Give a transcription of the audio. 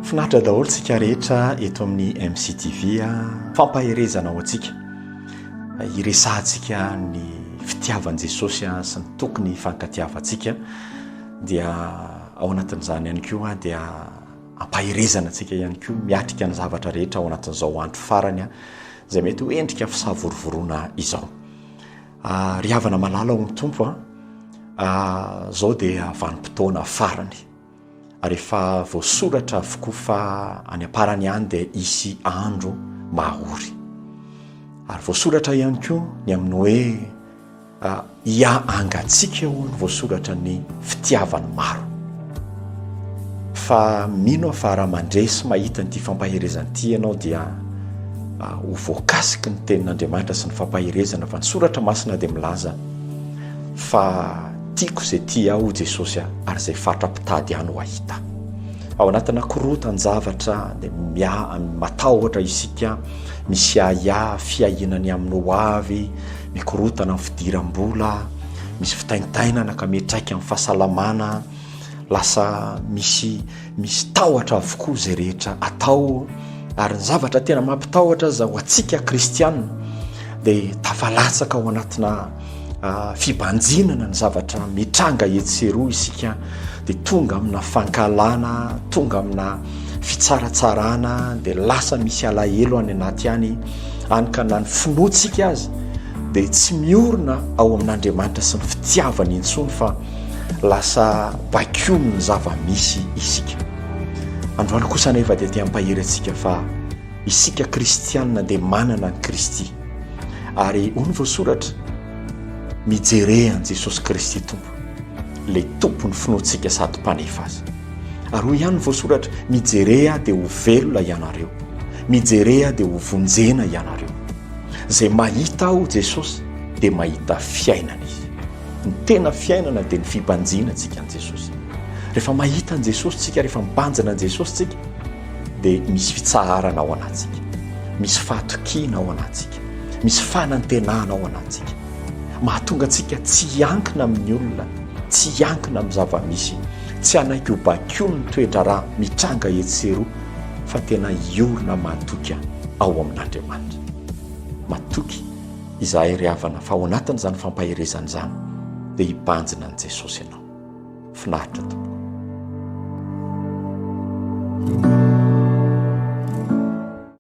Finaritra daholo tsika rehetra eto amin'ny MCTV fampaherezana ho antsika iresahantsika ny fitiavan'i Jesosy sy ny tokony fankatiavantsika dia ao anatin'izany ihany koa dia ampaherezana antsika ihany koa miatrika ny zavatra rehetra ao anatin'izao andro farany izay mety ho endrika fisavorovoroana izao. Ry havana malala ao amin'ny tompo zao dia vanim-potoana farany. Rehefa voasoratra avokoa fa any am-parany any dia isy andro mahory. Ary voasoratra ihany koa ny amin'ny hoe angatsika eo ny voasoratra ny fitiavany maro. Fa mino fa raha mandresy mahita n'ity fampaherezan'ity ianao dia ho voakasiky ny tenin'Andriamanitra sy ny fampaherezana fa ny soratra masina dia milaza fa tiako izay tia aho Jesosy ary izay fatra-pitady ihany ho ahita. Ao anatina korotany zavatra dia matahotra isika misy fiahinany amin'ny ho avy, mikorotana amin'ny fidiram-bola, misy fitaintainana ka metraika amin'ny fahasalamana, lasa misy tahotra avokoa izay rehetra atao ary ny zavatra tena mampitahotra za ho antsika kristianina dia tafalatsaka ao anatina fibanjinana ny zavatra mitranga etseroa isika dia tonga amina fankalana, tonga amina fitsaratsarana dia lasa misy alahelo any anaty any ka na ny finoatsika azy dia tsy miorina ao amin'Andriamanitra sy ny fitiavany intsony fa lasa bakiomy ny zava-misy isika. Androany kosa nefa dia tia ampahery antsika fa isika kristianina dia manana ny Kristy ary hono voasoratra mijerea an Jesosy Kristy tompo le tompony finoatsika sady mpanefa azy. Ary hoy ihany voasoratra mijerea dia ho velona ianareo, mijerea dia ho vonjena ianareo. Zay mahita aho Jesosy dia mahita fiainana izy. Ny tena fiainana dia ny fibanjina antsika an Jesosy. Rehefa mahita an Jesosy tsika, rehefa mibanjana an Jesosy tsika dia misy fitsaharana ao anatsika, misy fahatokiana ao anatsika, misy fanantenana ao anatsika. Mahatonga antsika tsy hiankina amin'ny olona, tsy hiankina amin'ny zava-misy, tsy hanaiky ho bakio ny toetra raha mitranga etseroa fa tena hiorina mahatoky ao amin'Andriamanitra. Matoky izahay ry havana fa ao anatin'izany fampaherezana izany dia hibanjina an Jesosy ianao. Finaritra tompoko.